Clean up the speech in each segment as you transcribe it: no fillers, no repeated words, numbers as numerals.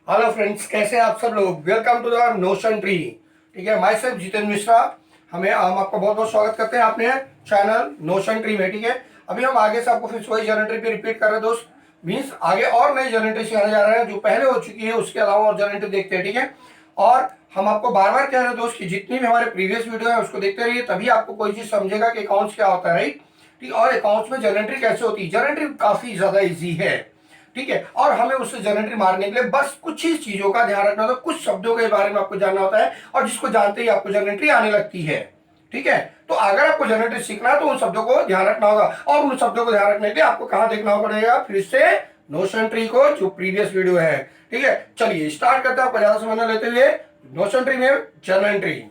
Hello friends, कैसे हैं आप सब लोग। Welcome to the Notion Tree. ठीक है, माई सेल्फ जितेंद्र मिश्रा। हम आपका बहुत बहुत स्वागत करते हैं अपने चैनल नोशन ट्री में। ठीक है, अभी हम आगे से आपको फिर वही जनरेटरी पे रिपीट कर रहे हैं दोस्त। मीन्स आगे और नई जनरेटरी सिखाने जा रहे हैं, जो पहले हो चुकी है उसके अलावा और जनरेटरी देखते हैं। ठीक है, और हम आपको बार बार कह रहे हैं दोस्त कि जितनी भी हमारे प्रीवियस वीडियो है उसको देखते रहिए, तभी आपको कोई चीज समझेगा कि अकाउंट्स क्या होता है, राइट। ठीक, और अकाउंट्स में जनरेटरी कैसे होती है। जनरेटरी काफी ज्यादा ईजी है, ठीक है, और हमें उससे जनरेटरी मारने के लिए बस कुछ ही चीजों का ध्यान रखना होता है, कुछ शब्दों के बारे में आपको जानना होता है, और जिसको जानते ही आपको जनरेटरी आने लगती है। ठीक है, तो अगर आपको जनरेटरी सीखना है तो उन शब्दों को ध्यान रखना होगा, और उन शब्दों को ध्यान रखने के लिए आपको कहां देखना पड़ेगा, फिर से नोशन ट्री को, जो प्रीवियस वीडियो है। ठीक है, चलिए स्टार्ट करते हैं, आपको ज्यादा समय न लेते हुए नोशन ट्री में जनरेटरी।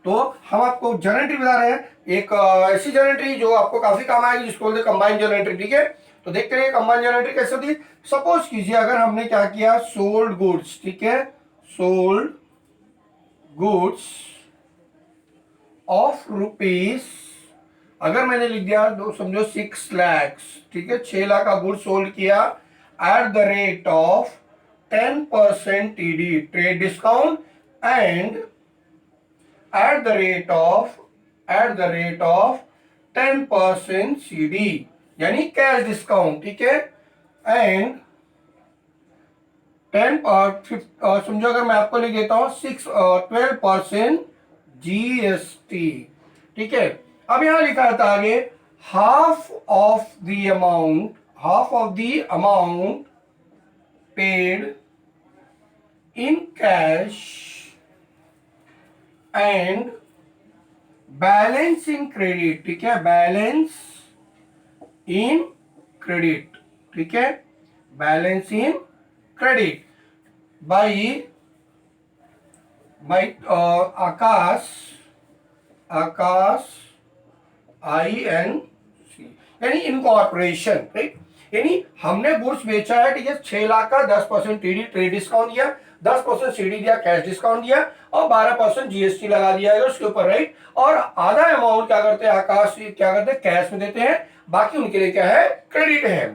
तो हम आपको जनरेटरी बता रहे हैं, एक ऐसी जनरेटरी जो आपको काफी काम आएगी, जिसको बोलते हैं कंबाइन जनरेटरी। ठीक है, तो देखते रहिए कंबाइन जनरेटरी कैसे होती है। सपोज कीजिए अगर हमने क्या किया, सोल्ड गुड्स, ठीक है, सोल्ड गुड्स ऑफ रुपीज, अगर मैंने लिख दिया समझो 6 लाख, ठीक है, 6 लाख का गुड सोल्ड किया eight the rate of 10% TD trade discount, and at the rate of 10% CD, यानी कैश डिस्काउंट। ठीक है, एंड समझो अगर मैं आपको लिख देता हूं 12% GST। ठीक है, अब यहां लिखा था आगे half of the amount paid in cash and balance in credit. ठीक है, बैलेंस इन क्रेडिट, ठीक है, balance in credit by Akash INC, यानी इनकॉर्पोरेशन, राइट। यानी हमने गुड्स बेचा है, ठीक है, 6 लाख का 10% टीडी ट्रेड डिस्काउंट दिया, 10% सीडी दिया, कैश डिस्काउंट दिया, और 12% GST लगा दिया है उसके ऊपर, राइट। और आधा अमाउंट क्या करते हैं आकाश, क्या करते हैं, कैश में देते हैं, बाकी उनके लिए क्या है, क्रेडिट है।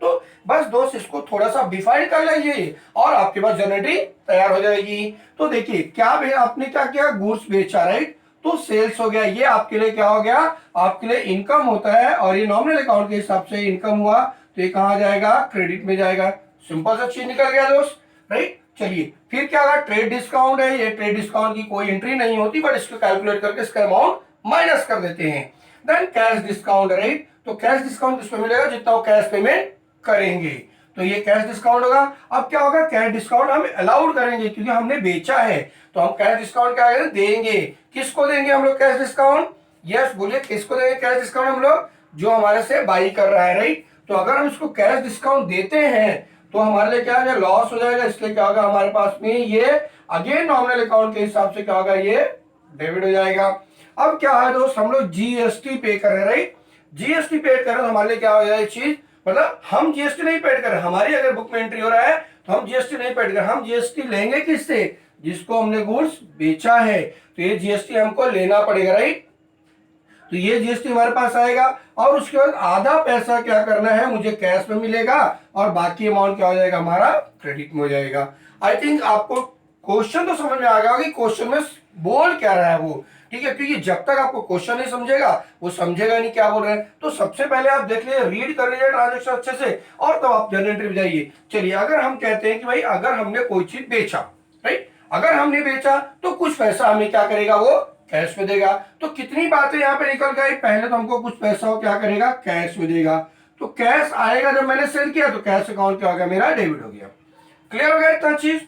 तो बस दोस्त इसको थोड़ा सा डिफाइन कर लीजिए और आपके पास जनरेटरी तैयार हो जाएगी। तो देखिए क्या आपने क्या किया, गुड्स बेचा, राइट, तो सेल्स हो गया, ये आपके लिए क्या हो गया, आपके लिए इनकम होता है, और ये नॉमिनल अकाउंट के हिसाब से इनकम हुआ, तो ये कहां जाएगा, क्रेडिट में जाएगा। सिंपल सा चीज निकल गया दोस्त, राइट। चलिए फिर क्या होगा, ट्रेड डिस्काउंट है, ये ट्रेड डिस्काउंट की कोई एंट्री नहीं होती, बट इसको कैलकुलेट करके इसका अमाउंट माइनस कर देते हैं। देन कैश डिस्काउंट, राइट, तो कैश डिस्काउंट किसको मिलेगा, जितना वो कैश पेमेंट करेंगे, तो ये कैश डिस्काउंट होगा। अब क्या होगा, कैश डिस्काउंट हम अलाउड करेंगे क्योंकि हमने बेचा है, तो हम कैश डिस्काउंट क्या देंगे, किसको देंगे हम लोग कैश डिस्काउंट, यस बोलिए, किसको देंगे कैश डिस्काउंट हम लोग, जो हमारे से बाई कर रहा है, राइट। तो अगर हम इसको कैश डिस्काउंट देते हैं तो हमारे लिए क्या है, लॉस हो जाएगा, इसलिए क्या होगा, हमारे पास में ये अगेन नॉमिनल अकाउंट के हिसाब से क्या होगा, ये डेबिट हो जाएगा। अब क्या है दोस्त, हम लोग GST पे कर रहे हैं, राइट, GST पे कर रहे हैं, तो हमारे लिए क्या हो जाएगा चीज, मतलब हम GST नहीं पेड कर रहे, हमारी अगर बुक में एंट्री हो रहा है तो हम GST नहीं पेड कर रहे, हम GST लेंगे किससे, जिसको हमने गुड्स बेचा है, तो ये GST हमको लेना पड़ेगा, राइट। तो ये GST हमारे पास आएगा, और उसके बाद आधा पैसा क्या करना है, मुझे कैश में मिलेगा, और बाकी अमाउंट क्या हो जाएगा, हमारा क्रेडिट में हो जाएगा। आई थिंक आपको क्वेश्चन तो समझ में आ गया कि क्वेश्चन में बोल क्या रहा है वो, ठीक है, क्योंकि जब तक आपको क्वेश्चन नहीं समझेगा वो समझेगा नहीं क्या बोल रहे हैं। तो सबसे पहले आप देख लीजिए, रीड कर लीजिए ट्रांजेक्शन अच्छे से, और तब आप जनरेटरी में जाइए। चलिए अगर हम कहते हैं कि भाई अगर हमने कोई चीज बेचा, राइट, अगर हमने बेचा तो कुछ पैसा हमें क्या करेगा, वो कैश में देगा। तो कितनी बातें यहाँ पे निकल गई, पहले तो हमको कुछ पैसा वो क्या करेगा, कैश में देगा, तो कैश आएगा, जब मैंने सेल किया तो कैश अकाउंट क्या हो गया, मेरा डेबिट हो गया। क्लियर हो गया इतना चीज।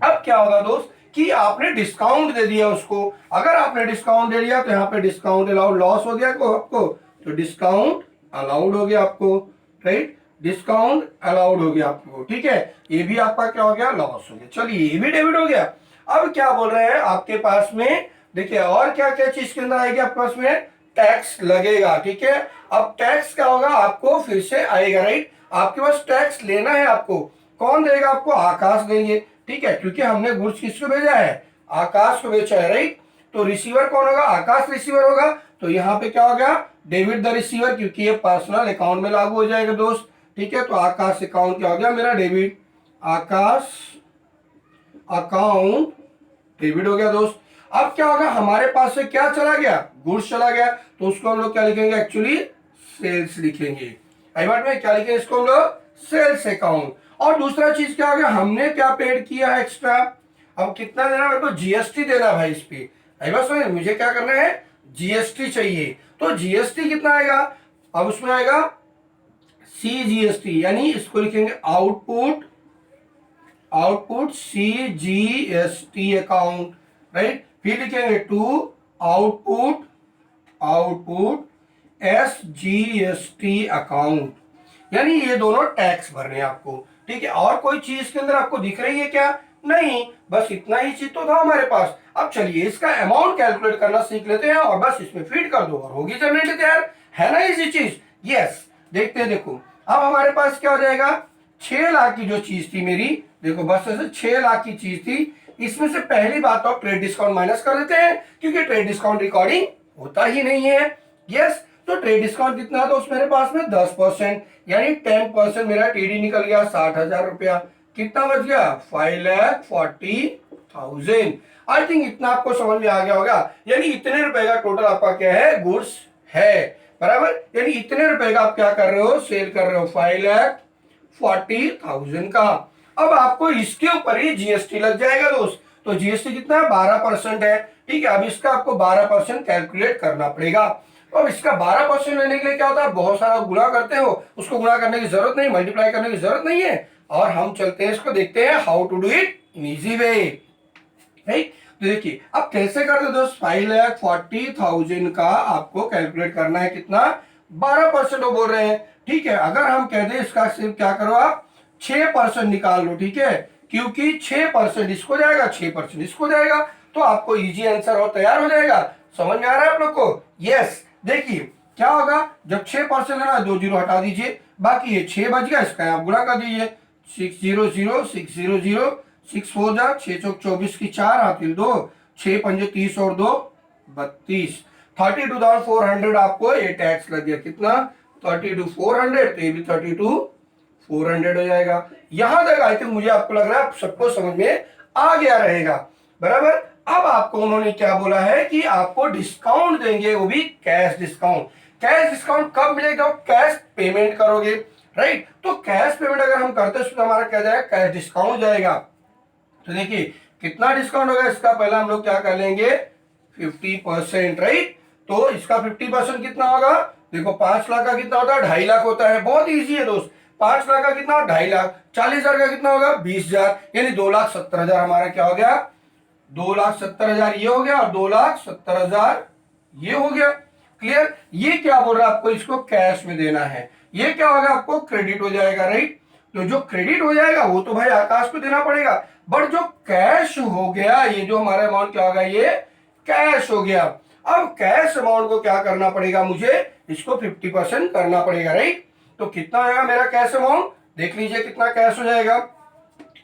अब क्या होगा दोस्त कि आपने डिस्काउंट दे दिया उसको, अगर आपने डिस्काउंट दे दिया तो यहाँ पे डिस्काउंट अलाउड, लॉस हो गया आपको, तो डिस्काउंट अलाउड हो गया आपको, राइट, डिस्काउंट अलाउड हो गया आपको, ठीक है, ये भी आपका क्या हो गया, लॉस हो गया। चलिए ये भी डेबिट हो गया। अब क्या बोल रहे हैं आपके पास में, देखिए और क्या क्या चीज के अंदर आएगी आपके पास में, टैक्स लगेगा, ठीक है। अब टैक्स क्या होगा, आपको फिर से आएगा, राइट, आपके पास टैक्स लेना है आपको, कौन देगा आपको, आकाश देंगे, ठीक है, क्योंकि हमने गुड्स किसको भेजा है, आकाश को बेचा है, राइट। तो रिसीवर कौन होगा, आकाश रिसीवर होगा, तो यहाँ पे क्या हो गया, डेबिट द रिसीवर, क्योंकि ये पर्सनल अकाउंट में लागू हो जाएगा दोस्त, ठीक है। तो आकाश अकाउंट क्या हो गया, मेरा डेबिट। आकाश अकाउंट डेबिट हो गया दोस्त। अब क्या होगा, हमारे पास से क्या चला गया, गुड्स चला गया, तो उसको हम लोग क्या लिखेंगे, एक्चुअली सेल्स लिखेंगे। आई बात में क्या लिखेंगे इसको हम लोग, सेल्स अकाउंट। और दूसरा चीज क्या हो गया, हमने क्या पेड किया है एक्स्ट्रा, अब कितना देना मेरे को, जीएसटी देना भाई इस पे। आई बात समझ, मुझे क्या करना है, जीएसटी चाहिए। तो जीएसटी कितना आएगा, अब उसमें आएगा सीजीएसटी, यानी इसको लिखेंगे output, output CGST account, right. फिर लिखेंगे to output, output SGST account, यानी ये दोनों टैक्स भरने हैं आपको, ठीक है। और कोई चीज के अंदर आपको दिख रही है क्या, नहीं, बस इतना ही चीज तो था हमारे पास। अब चलिए इसका अमाउंट कैलकुलेट करना सीख लेते हैं और बस इसमें फीड कर दो और होगी जनरेट तैयार, है ना इजी चीज। यस, देखते हैं, देखो अब हमारे पास क्या हो जाएगा, 6 लाख की जो चीज थी मेरी, देखो बस ऐसे 6 लाख की चीज थी, इसमें से पहली बात तो ट्रेड डिस्काउंट माइनस कर देते हैं, क्योंकि ट्रेड डिस्काउंट रिकॉर्डिंग होता ही नहीं है। यस, तो ट्रेड डिस्काउंट कितना था उस मेरे पास में 10%, यानी 10% मेरा टीडी निकल गया 60,000 रुपया। कितना बच गया, 5,40,000। आई थिंक इतना आपको समझ में आ गया होगा, यानी इतने रुपए का टोटल आपका क्या है, गुड्स है, बराबर। यानी इतने रुपए का आप क्या कर रहे हो, सेल कर रहे हो 5,40,000 का। अब आपको इसके ऊपर ही जीएसटी लग जाएगा दोस्त, तो जीएसटी कितना है, 12% है, ठीक है। अब इसका आपको 12% कैलकुलेट करना पड़ेगा। अब इसका 12% लेने के लिए क्या होता है, बहुत सारा गुणा करते हो, उसको गुणा करने की जरूरत नहीं, मल्टीप्लाई करने की जरूरत नहीं है, और हम चलते हैं इसको देखते हैं how to do it in easy way, right. तो देखिए अब कैसे करते दोस्त, 5,40,000 का आपको कैलकुलेट करना है कितना, 12% वो बोल रहे हैं, ठीक है। अगर हम कह दें इसका सिर्फ क्या करो आप 6% निकाल लो, ठीक है, क्योंकि 6% इसको जाएगा, 6% इसको जाएगा, तो आपको इजी आंसर और तैयार हो जाएगा। समझ में आ रहा है आप लोग को, यस। देखिए क्या होगा, जब 6% लेना है 2 जीरो हटा दीजिए, बाकी ये 6 बच गया, इसका आप गुणा कर दीजिए, 600 600 6 4 जा 6 चौक 24 की 4 हाथिल 2, 6 पंजे 30 और 2 32, 32,400 आपको ये टैक्स लग गया, कितना 32,400, तो ये भी 32,400 हो जाएगा। यहां तक आई थिंक मुझे आपको लग रहा है आप सबको समझ में आ गया रहेगा, बराबर। अब आपको उन्होंने क्या बोला है कि आपको डिस्काउंट देंगे, वो भी कैश डिस्काउंट। कैश डिस्काउंट कब मिलेगा, कैश पेमेंट करोगे, राइट। तो कैश पेमेंट अगर हम करते हैं तो हमारा क्या जाएगा, कैश डिस्काउंट जाएगा। तो देखिए कितना डिस्काउंट होगा इसका, पहले हम लोग क्या कर लेंगे 50%, राइट। तो इसका 50% कितना होगा, देखो 5 लाख का कितना होता है, 2.5 लाख होता है, बहुत इजी है दोस्त। 5 लाख का कितना, 2.5 लाख, 40,000 का कितना होगा, 20,000, यानी 2,70,000 हमारा क्या हो गया, 2,70,000 ये हो गया और 2,70,000 ये हो गया। क्लियर, ये क्या बोल रहा है आपको, इसको कैश में देना है, ये क्या होगा आपको क्रेडिट हो जाएगा, राइट। तो जो क्रेडिट हो जाएगा वो तो भाई आकाश को देना पड़ेगा, बट जो कैश हो गया, ये जो हमारा अमाउंट क्या होगा, ये कैश हो गया। अब कैश अमाउंट को क्या करना पड़ेगा मुझे, इसको 50% करना पड़ेगा, राइट। तो कितना आएगा मेरा कैश अमाउंट, देख लीजिए कितना कैश हो जाएगा,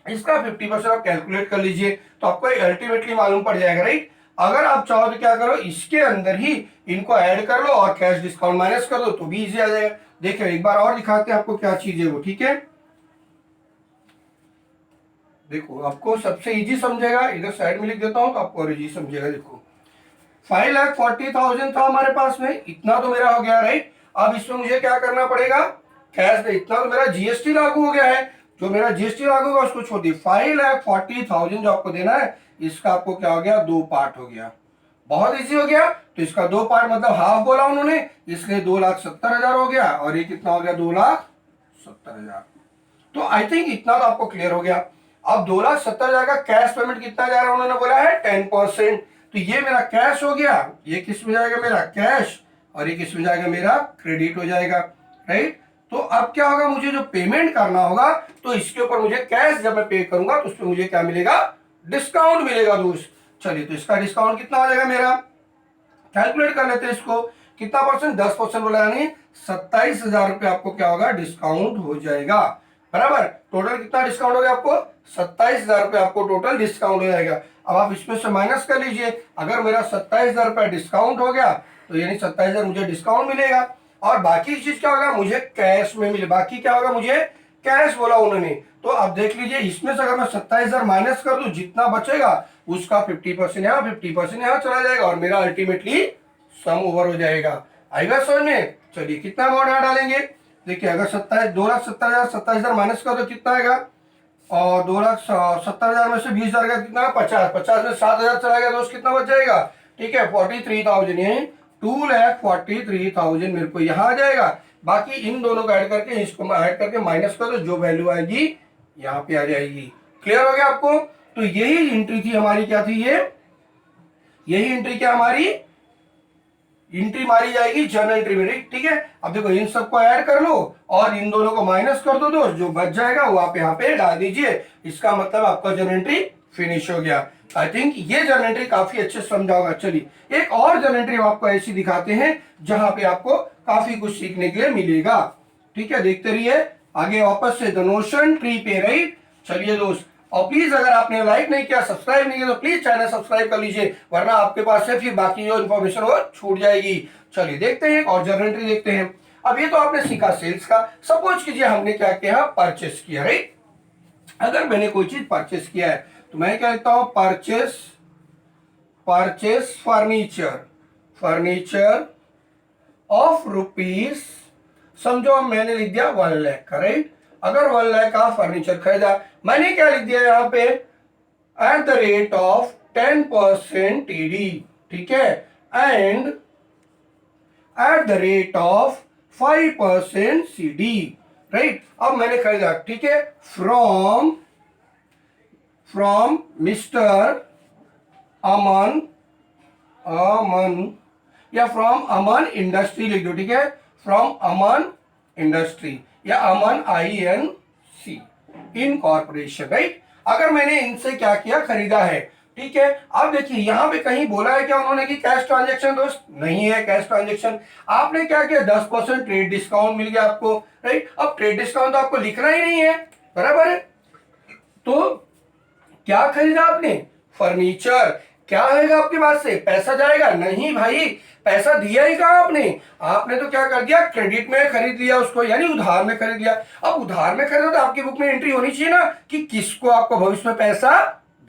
इसका 50% आप कैलकुलेट कर लीजिए, तो आपको अल्टीमेटली मालूम पड़ जाएगा, राइट। अगर आप चाहो तो क्या करो, इसके अंदर ही इनको ऐड कर लो और कैश डिस्काउंट माइनस कर दो, तो भी इजी आ जाएगा। देखिए एक बार और दिखाते हैं आपको क्या चीज है वो, ठीक है। देखो आपको सबसे इजी समझेगा, इधर साइड में लिख देता हूं तो आपको और इजी समझेगा। देखो 5,40,000 था हमारे पास में, इतना तो मेरा हो गया, राइट। अब इसमें मुझे क्या करना पड़ेगा, कैश दे, इतना तो मेरा जीएसटी लागू हो गया है, जो मेरा जीएसटी लागू होगा उसको छोड़ दी। 5,40,000 जो आपको देना है, इसका आपको क्या हो गया, 2 पार्ट हो गया, बहुत इजी हो गया। तो इसका 2 पार्ट मतलब हाफ बोला उन्होंने, इसलिए 2,70,000 हो गया, और ये कितना हो गया, 2,70,000। तो आई थिंक इतना तो आपको क्लियर हो गया। अब 2,70,000 का कैश पेमेंट कितना जा रहा है, उन्होंने बोला है 10%, तो ये मेरा कैश हो गया, ये किस में जाएगा मेरा कैश, और ये किस में जाएगा मेरा क्रेडिट हो जाएगा, राइट। तो अब क्या होगा, मुझे जो पेमेंट करना होगा, तो इसके ऊपर मुझे कैश जब मैं पे करूंगा तो उसमें मुझे क्या मिलेगा, डिस्काउंट मिलेगा दोस्त। चलिए तो इसका डिस्काउंट कितना हो जाएगा मेरा, कैलकुलेट कर लेते हैं इसको, कितना परसेंट, 10% बोला, यानी 27,000 रुपये आपको क्या होगा, डिस्काउंट हो जाएगा, बराबर। टोटल कितना डिस्काउंट हो गया आपको, 27,000 रुपये आपको टोटल डिस्काउंट हो जाएगा। अब आप इसमें से माइनस कर लीजिए, अगर मेरा 27,000 रुपये डिस्काउंट हो गया, तो यानी 27,000 मुझे डिस्काउंट मिलेगा, और बाकी चीज क्या होगा, मुझे कैश में मिले, बाकी क्या होगा, मुझे कैश बोला उन्होंने। तो अब देख लीजिए इसमें से अगर मैं 27,000 माइनस कर दूं, जितना बचेगा उसका 50% यहाँ 50% यहाँ चला जाएगा और मेरा अल्टीमेटली सम ओवर हो जाएगा। आएगा समझ में। चलिए कितना अमाउंट यहाँ डालेंगे, देखिए अगर 2,70,000 माइनस कर दो कितना आएगा, और 2,70,000 में से 20,000 का कितना, 50 में 7,000 चला गया दोस्त, कितना बच जाएगा, ठीक है 43,000, यानी 2,43,000 मेरे को यहाँ आ जाएगा। बाकी इन दोनों को ऐड करके, इसको ऐड करके माइनस कर दो, जो वैल्यू आएगी यहाँ पे आ जाएगी। क्लियर हो गया आपको। तो यही एंट्री थी हमारी, क्या थी ये, यही एंट्री क्या हमारी एंट्री मारी जाएगी जर्नल एंट्री में, ठीक है। अब देखो इन सबको ऐड कर लो और इन दोनों को माइनस कर दो दोस्त, जो बच जाएगा वो आप यहाँ पे डाल दीजिए। इसका मतलब आपका जर्नल एंट्री फिनिश हो गया। आई थिंक ये जर्नल एंट्री काफी अच्छे से समझा होगा। चलिए एक और जर्नल एंट्री हम आपको ऐसी दिखाते हैं जहां पे आपको काफी कुछ सीखने के लिए मिलेगा, ठीक है। देखते रहिए आगे वापस से द नोशन ट्री पे, राइट। चलिए दोस्त, और प्लीज अगर आपने लाइक नहीं किया, सब्सक्राइब नहीं किया, तो प्लीज चैनल सब्सक्राइब कर लीजिए, वरना आपके पास से फिर बाकी जो इन्फॉर्मेशन वो छूट जाएगी। चलिए देखते हैं और जर्नल एंट्री देखते हैं। अब ये तो आपने सीखा सेल्स का। सपोज कीजिए हमने क्या किया, परचेस किया, राइट। अगर मैंने कोई चीज परचेस किया है तो मैं क्या लिखता हूं, परचेस फर्नीचर ऑफ रुपीज, समझो मैंने लिख दिया 1 लाख का, राइट। अगर 1 लाख का फर्नीचर खरीदा, मैंने क्या लिख दिया यहाँ पे, eight the rate of 10% TD, ठीक है, and eight the rate of 5% CD, right. अब मैंने खरीदा, ठीक है, फ्रॉम मिस्टर अमन या फ्रॉम अमन इंडस्ट्री लिख दो, ठीक है, फ्रॉम अमन इंडस्ट्री या अमन INC इनकॉर्पोरेशन, राइट। अगर मैंने इनसे क्या किया, खरीदा है, ठीक है। अब देखिए यहां पे कहीं बोला है क्या उन्होंने कि कैश ट्रांजैक्शन, दोस्त नहीं है कैश ट्रांजैक्शन। आपने क्या किया, 10% ट्रेड डिस्काउंट मिल गया आपको, राइट। अब ट्रेड डिस्काउंट तो आपको लिखना ही नहीं है, बराबर है। तो क्या खरीदा आपने, फर्नीचर। क्या आएगा आपके पास से, पैसा जाएगा नहीं भाई, पैसा दिया ही कहा आपने तो क्या कर दिया, क्रेडिट में खरीद लिया उसको, यानी उधार में खरीद लिया। अब उधार में खरीदो तो आपकी बुक में एंट्री होनी चाहिए ना कि किसको आपको भविष्य में पैसा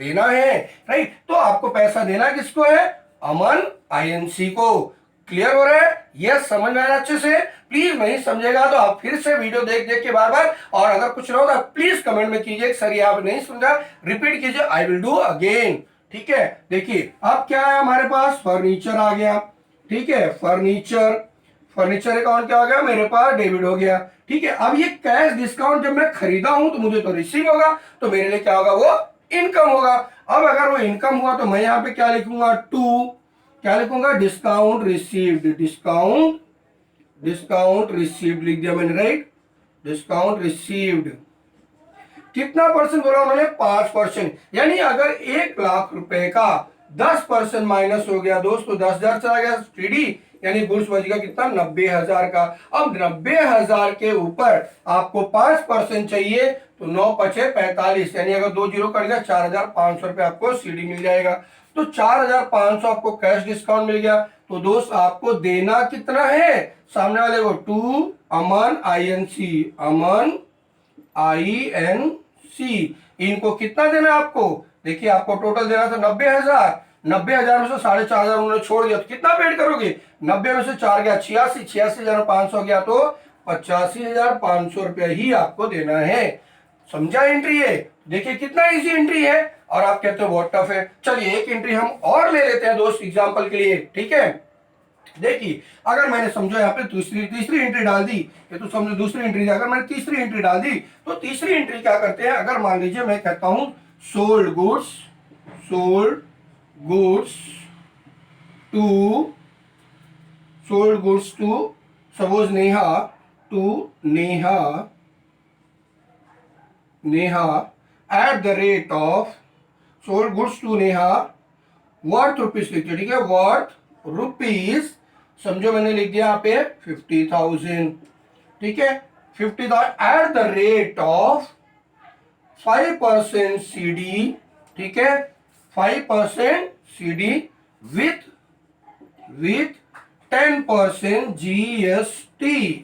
देना है, राइट। तो आपको पैसा देना किसको है, अमन INC को। क्लियर हो रहा है, यस, समझ में आ रहा है अच्छे से। प्लीज नहीं समझेगा तो आप फिर से वीडियो देख देख के बार बार, और अगर कुछ ना हो तो प्लीज कमेंट में कीजिए, सर ये आप नहीं समझा, रिपीट कीजिए, आई विल डू अगेन, ठीक है। देखिए अब क्या है हमारे पास, फर्नीचर आ गया, ठीक है, फर्नीचर अकाउंट क्या हो गया मेरे पास, डेबिट हो गया, ठीक है। अब ये कैश डिस्काउंट जब मैं खरीदा हूं तो मुझे तो रिसीव होगा, तो मेरे लिए क्या होगा, वो इनकम होगा। अब अगर वो इनकम हुआ तो मैं यहाँ पे क्या लिखूंगा, क्या लिखूंगा, डिस्काउंट रिसीव्ड लिख दिया मैंने, राइट। डिस्काउंट रिसीव्ड कितना परसेंट बोला उन्होंने, 5%। यानी अगर 1 लाख रुपए का 10% माइनस हो गया दोस्तों, 10,000 चला गया टीडी, यानी गुड्स बच गया कितना, 90,000 का। अब 90,000 के ऊपर आपको 5% चाहिए, तो 9 पचे 45, यानी अगर 2 जीरो कट गया 4,500 रुपए आपको सीडी मिल जाएगा। तो 4,500 आपको कैश डिस्काउंट मिल गया। तो दोस्त आपको देना कितना है सामने वाले को, टू अमन INC, इनको कितना देना आपको, देखिए आपको टोटल देना था 90,000, 90,000 में से 4,500 उन्होंने छोड़ दिया, तो कितना पेड करोगे, 90 में से 4 गया 86,500 गया, तो 85,500 रुपया ही आपको देना है। समझा एंट्री है, देखिए कितना इजी एंट्री है, और आप कहते हो बहुत टफ है। चलिए एक एंट्री हम और ले लेते हैं दोस्त एग्जांपल के लिए, ठीक है। देखिए अगर मैंने समझो यहाँ पे तीसरी एंट्री डाल दी, ये तो समझो दूसरी एंट्री, अगर मैंने तीसरी एंट्री डाल दी तो तीसरी एंट्री क्या करते हैं, अगर मान लीजिए मैं कहता हूं sold goods to suppose Neha at the rate of, sold goods to Neha worth rupees लिखते, ठीक है, वर्थ रुपीज, समझो मैंने लिख दिया यहाँ पे 50,000, ठीक है, 50,000 eight the rate of 5% CD, ठीक है, 5% सीडी विथ 10% GST।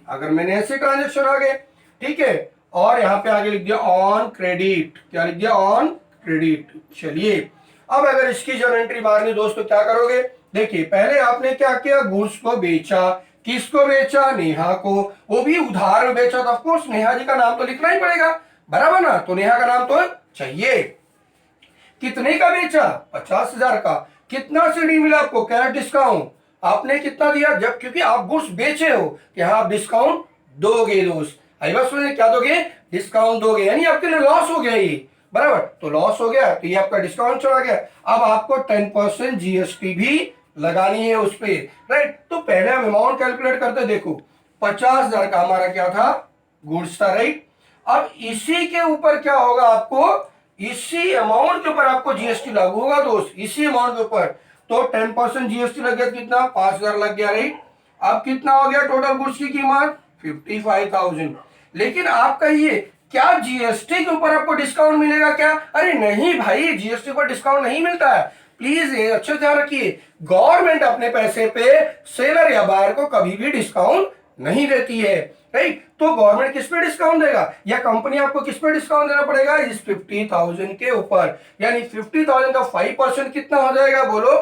अगर मैंने ऐसे ट्रांजेक्शन आ गए, ठीक है, और यहाँ पे आगे लिख दिया ऑन क्रेडिट, क्या लिख दिया ऑन क्रेडिट। चलिए अब अगर इसकी जर्नल एंट्री मारनी दोस्तों क्या करोगे, देखिए पहले आपने क्या किया, गुड्स को बेचा, किसको बेचा, नेहा को, वो भी उधार में बेचा, तो ऑफकोर्स नेहा जी का नाम तो लिखना ही पड़ेगा, बराबर ना, तो नेहा का नाम तो चाहिए। कितने का बेचा, 50,000 का। कितना सीडी मिला आपको, कैश डिस्काउंट, आपने कितना दिया, जब क्योंकि आप गुड्स बेचे हो कि हाँ आप डिस्काउंट दोगे दोस्त, आई बात सुनिए, क्या दोगे, डिस्काउंट दोगे, यानी आपके लिए लॉस हो गया ये, बराबर, तो लॉस हो गया तो ये आपका डिस्काउंट चला गया। अब आपको 10% जीएसटी भी लगानी है उस पे, राइट। तो पहले हम अमाउंट कैलकुलेट करते, देखो 50,000 का हमारा क्या था, गुड्स था, राइट। अब इसी के ऊपर क्या होगा, आपको इसी अमाउंट के ऊपर आपको जीएसटी लागू होगा दोस्त, इसी अमाउंट के ऊपर, तो 10% जीएसटी लग गया, कितना, 5,000 लग गया, राइट। अब कितना हो गया टोटल गुड्स की कीमत, 55,000। लेकिन आप कहिए क्या जीएसटी के ऊपर आपको डिस्काउंट मिलेगा क्या, अरे नहीं भाई, जीएसटी पर डिस्काउंट नहीं मिलता है, प्लीज ये अच्छे से ध्यान रखिए। गवर्नमेंट अपने पैसे पे सेलर या बायर को कभी भी डिस्काउंट नहीं देती है, राइट। तो गवर्नमेंट किस पे डिस्काउंट देगा, या कंपनी आपको किस पे डिस्काउंट देना पड़ेगा, इस 50,000 के ऊपर, यानी 50,000 का 5% कितना हो जाएगा, बोलो,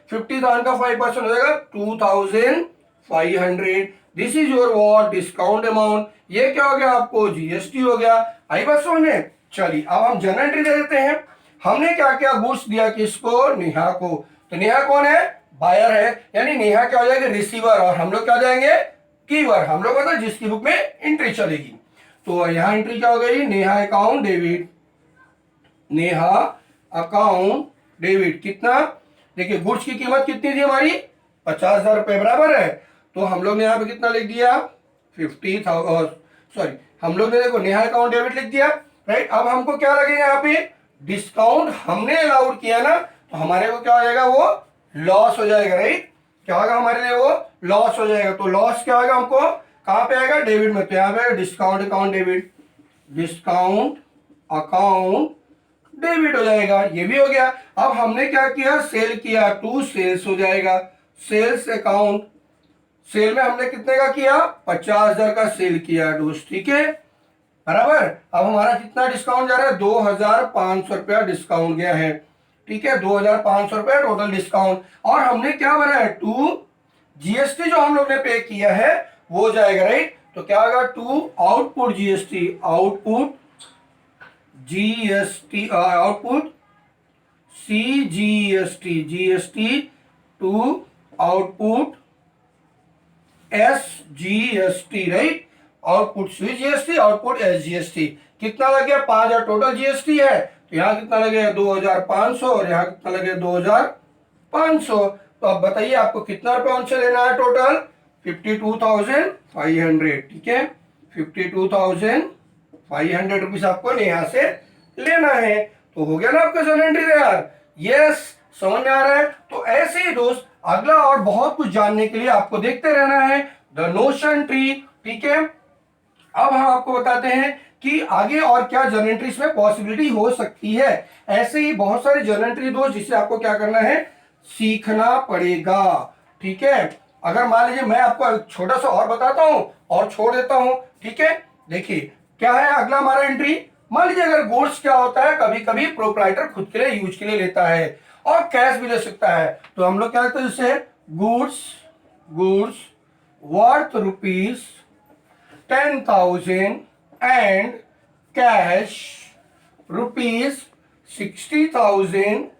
50,000 का 5% हो जाएगा 2,500। This is your what, discount amount. ये क्या हो गया, आपको जीएसटी हो गया। आई बात समझ में, चलिए अब हम जर्नल एंट्री दे देते हैं। हमने क्या क्या गुड्स दिया, किसको, नेहा को, तो नेहा कौन है, बायर है, यानी नेहा क्या हो जाएगा, रिसीवर, और हम लोग क्या जाएंगे, कीवर, हम लोग मतलब जिसकी बुक में एंट्री चलेगी। तो यहाँ एंट्री क्या हो गई, Neha account debit, Neha account debit, कितना, देखिए गुड्स की कीमत कितनी थी हमारी, 50,000 रुपए, बराबर है। तो हम लोग ने यहाँ पे कितना लिख दिया, 50,000, सॉरी, हम लोग ने देखो नेहा अकाउंट डेबिट लिख दिया, राइट। अब हमको क्या लगेगा यहाँ पे, डिस्काउंट हमने अलाउड किया ना, तो हमारे को क्या हो जाएगा, वो लॉस हो जाएगा, राइट। क्या होगा हमारे लिए, वो लॉस हो जाएगा। तो लॉस क्या होगा, हमको कहां पे आएगा, डेबिट में, तो यहाँ पे discount account debit, discount account debit हो जाएगा, ये भी हो गया। अब हमने क्या किया, सेल किया, टू सेल्स हो जाएगा, सेल्स अकाउंट, सेल में हमने कितने का किया, 50,000 का सेल किया दोस्त, ठीक है, बराबर। अब हमारा कितना डिस्काउंट जा रहा है, 2,500 रुपया डिस्काउंट गया है, ठीक है, 2,500 रुपया टोटल डिस्काउंट। और हमने क्या भरा है, टू जीएसटी जो हम लोग ने पे किया है वो जाएगा, राइट। तो क्या होगा, to output GST, output GST, output CGST, GST to output SGST, right, output CGST, output SGST. कितना लग गया, 5,000 टोटल जीएसटी है, तो यहाँ कितना लगेगा, 2,500, और यहाँ कितना लगेगा, 2,500। तो अब बताइए आपको कितना रुपए उनसे लेना है, टोटल 52,500, ठीक है, 52,500 रुपीज आपको नेहा से लेना है। तो हो गया ना आपका जर्नल एंट्री यार, यस, समझ में आ रहा है। तो ऐसे ही दोस्त अगला और बहुत कुछ जानने के लिए आपको देखते रहना है द नोशन ट्री, ठीक है। अब हम आपको बताते हैं कि आगे और क्या जर्नल एंट्रीज में पॉसिबिलिटी हो सकती है। ऐसे ही बहुत सारे जर्नल एंट्री दोस्त जिसे आपको क्या करना है, सीखना पड़ेगा, ठीक है। अगर मान लीजिए मैं आपको छोटा सा और बताता हूं और छोड़ देता हूं, ठीक है। देखिए क्या है अगला हमारा एंट्री, मान लीजिए अगर गुड्स क्या होता है, कभी कभी प्रोप्राइटर खुद के लिए यूज के लिए लेता है और कैश भी ले सकता है, तो हम लोग क्या करते हैं, जैसे goods worth ₹10,000 and cash ₹60,000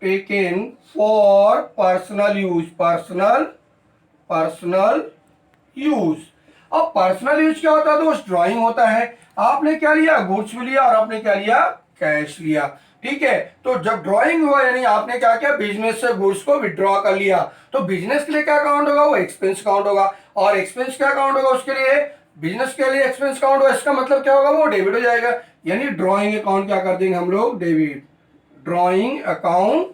taken for personal use, personal use. अब पर्सनल यूज क्या होता है दोस्त, ड्राइंग होता है। आपने क्या लिया, गुड्स भी लिया और आपने क्या लिया, कैश लिया, ठीक है। तो जब ड्राइंग हुआ यानी आपने क्या किया, बिजनेस से गुड्स को विड्रॉ कर लिया, तो बिजनेस के लिए क्या काउंट होगा, वो एक्सपेंस काउंट होगा, और एक्सपेंस क्या काउंट होगा उसके लिए, बिजनेस के लिए एक्सपेंस काउंट होगा, इसका मतलब क्या होगा, वो डेबिट हो जाएगा। यानी ड्राइंग अकाउंट क्या कर देंगे हम लोग, डेबिट, ड्राइंग अकाउंट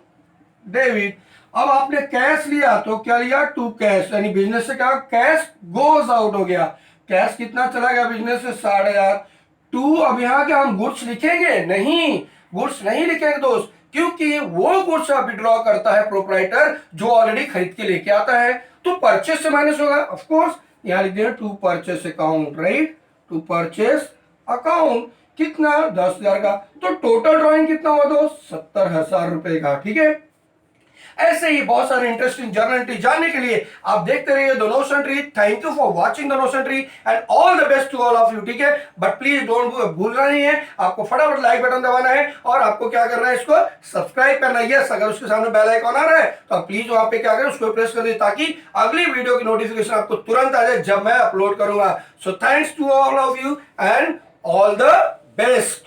डेबिट। अब आपने कैश लिया तो क्या लिया, टू कैश, यानी बिजनेस से क्या, कैश गोज आउट हो गया, कैश कितना चला गया बिजनेस से, 60,000। टू, अब यहाँ क्या हम गुड्स लिखेंगे, नहीं, गुड्स नहीं लिखेंगे दोस्त, क्योंकि वो गुड्स विड्रॉ करता है प्रोप्राइटर जो ऑलरेडी खरीद के लेके आता है, तो परचेस से माइनस होगा, ऑफ कोर्स यहाँ लिख दिया to purchase account, right, to purchase account कितना 10,000 का, तो टोटल ड्रॉइंग कितना हुआ दोस्त 70,000 रुपए का। ठीक है, ऐसे ही बहुत सारे इंटरेस्टिंग जर्नल एंट्री जानने के लिए आप देखते रहिए the Notion Tree. Thank you for watching the Notion Tree and all the best to all of you. ठीक है, बट प्लीज डोंट भूलना नहीं है, आपको फटाफट लाइक बटन दबाना है और आपको क्या करना है, इसको सब्सक्राइब करना है। यस, अगर उसके सामने बेल आइकॉन आ रहा है तो आप प्लीज वहां पे क्या करें, उसको प्रेस कर दे ताकि अगली वीडियो की नोटिफिकेशन आपको तुरंत आ जाए जब मैं अपलोड करूंगा। So thanks to all of you and all the best.